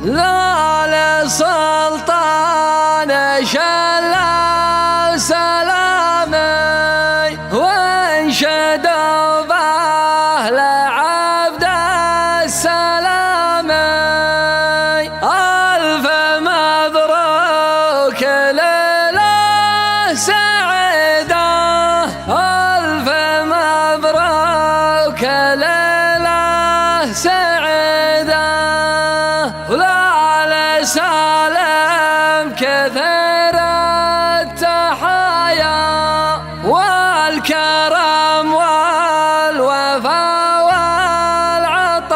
لا للسلطان شلا سلامي وانشدوا به لعبد السلامي. ألف مبروك ليلة سعيدة، ألف مبروك ليلة سعيدة. ولا لسالم كثير التحايا والكرم والوفا والعطايا.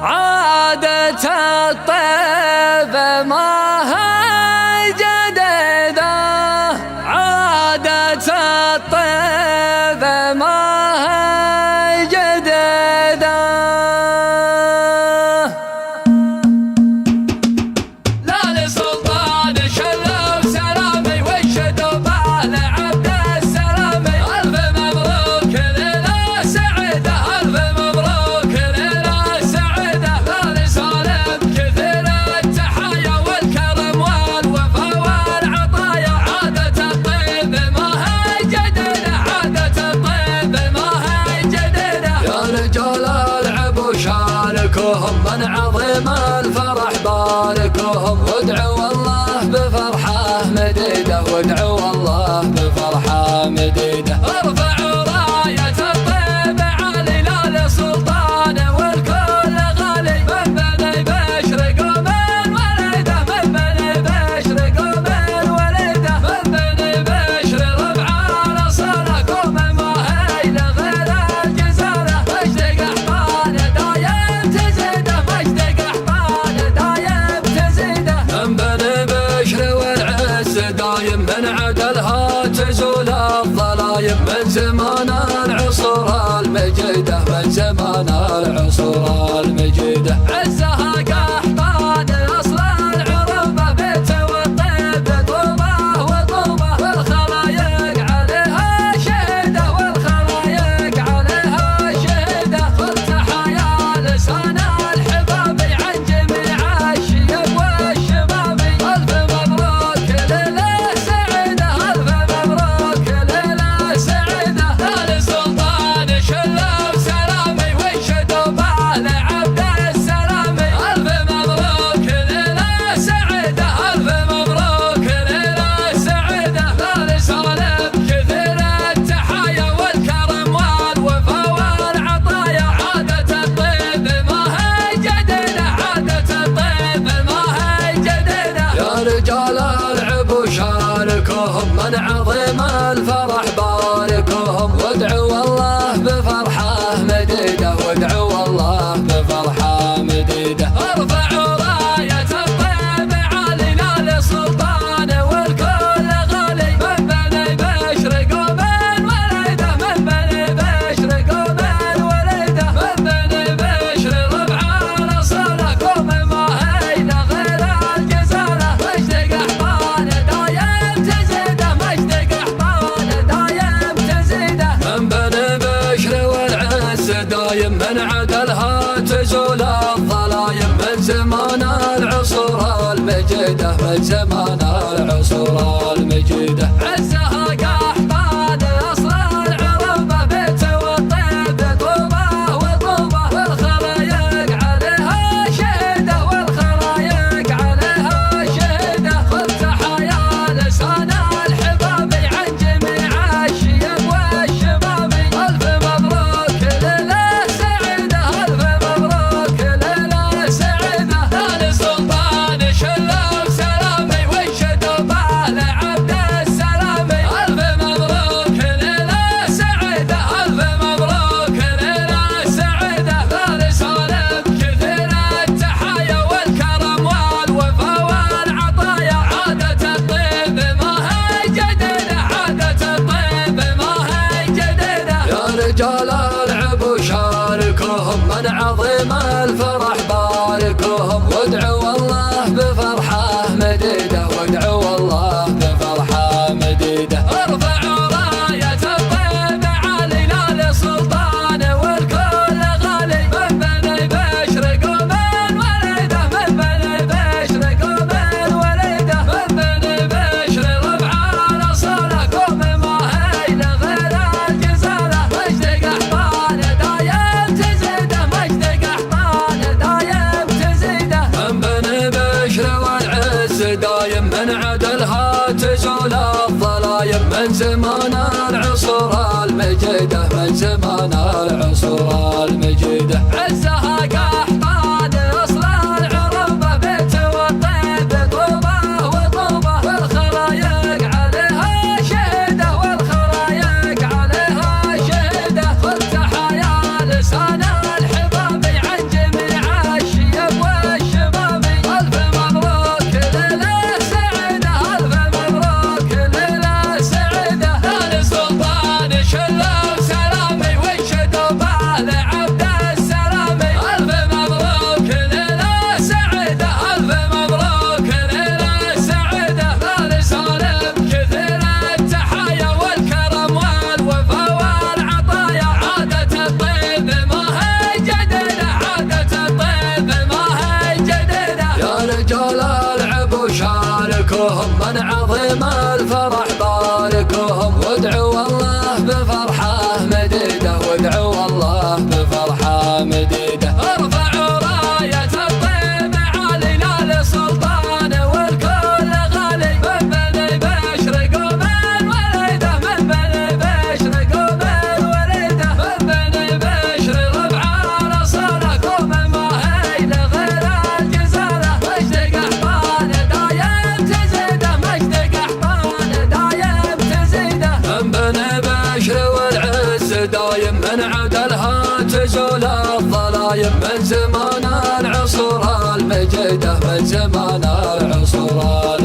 عادة الطيب ما هي جديدة، عادة الطيب ما هي جديدة. شاركوهم من عظيم الفرح باركوهم، وادعوا الله بفرحة مديدة، وادعوا الله بفرحة مديدة. ارفعوا راية الطيب عالي لا للسلطان والكل غالي، من بني بشرقوا من وليده، من بني بشرقوا من وليده، من بني بشر ربع الأصالة قوم ما هي لغير الجزالة. مجد قحطان دايم تزيده، مجد قحطان دايم تزيده، من بني بشر والعز دايم من عدلها تزول الظلايم، من زمان العصور المجيدة، من زمان العصور المجيدة. عزها قحطان أصل العروبة، بيت والطيب طوبة وطوبة، والخلايق عليها شهيدة، والخلايق عليها شهيدة. والتحايا لسان الحبابي عن جميع الشيب والشبابي. ألف مبروك ليلة سعيدة، ألف مبروك ليلة سعيدة. لا للسلطان شلا وسلامي وانشدوا به لعبد السلامي. ألف مبروك ليلة سعيدة، ألف مبروك ليلة سعيدة. لا لسالم كثير التحايا والكرم والوفا والعطايا. عادة الطيب ما هي جديدة، عادة الطيب ما هي جديدة. يا رجال العب وشاركوهم من عظيم الفرح باركوهم، وادعوا الله بفرحة مديدة، وادعوا الله بفرحة مديدة. ارفعوا راية الطيب عالي لا للسلطان والكل غالي، من بني بشرقوا من وليده، من بني بشرقوا من وليده، من بني بشر ربع الأصالة قوم ما هي لغير الجزالة. مجد قحطان دايم تزيده، مجد قحطان دايم تزيده، من بني بشر والعز دايم من عدلها تزول الظلايم، من زمان العصور المجيدة، من زمان العصور المجيدة. عزها قحطان أصل العروبة، بيت والطيب طوبة وطوبة، والخلايق عليها شهيدة، والخلايق عليها شهيدة. والتحايا لسان الحبابي عن جميع الشيب والشبابي. ألف مبروك ليلة سعيدة، ألف مبروك ليلة سعيدة. لا للسلطان شلا وسلامي وانشدوا به لعبد السلامي. ألف مبروك ليلة سعيدة، ألف مبروك ليلة سعيدة. لا لسالم كثير التحايا والكرم والوفا والعطايا. عادة الطيب ما هي جديدة، عادة الطيب ما هي جديدة. يا رجال العب وشاركوهم من عظيم الفرح باركوهم، وادعوا الله بفرحة مديدة، وادعوا الله بفرحة مديدة. ارفعوا راية الطيب عالي لا للسلطان والكل غالي، من بني بشرقوا من وليده، من زمان العصور المجيدة، من زمان العصور المجيدة. عزها قحطان أصل العروبة، بيت والطيب طوبة وطوبة، والخلايق عليها شهدة، والخلايق عليها شهدة. والتحايا لسان الحبابي عن جميع الشيب والشباب. ألف مبروك ليلة سعيدة، ألف مبروك ليلة سعيدة. آل سلطان شلوا سلامي وانشدوا بآل عبد السلامي. ألف مبروك ليلة سعيدة، ألف مبروك ليلة سعيدة. آل سالم كثير التحايا والكرم والوفا والعطايا. عادة الطيب ما هي جديدة، عادة الطيب ما هي جديدة. يا رجال العب وشاركوهم، من عظيم الفرح باركوهم. وادعوا الله بفرحة مديدة، وادعوا الله بفرحة مديدة. ارفعوا راية الطيب عالينا لسلطان والكل غالي. من بني بشر قوم الوليدة، من بني بشر قوم الوليدة. من بني بشر ربع الأصالة، قوم ما هي لغير الجزالة. مجد قحطان دايم تزيده، مجد قحطان دايم تزيده. من بني بشر والعز دايم، من عدلها تزول الظلايم. من زمان العصور المجيدة، من زمان العصور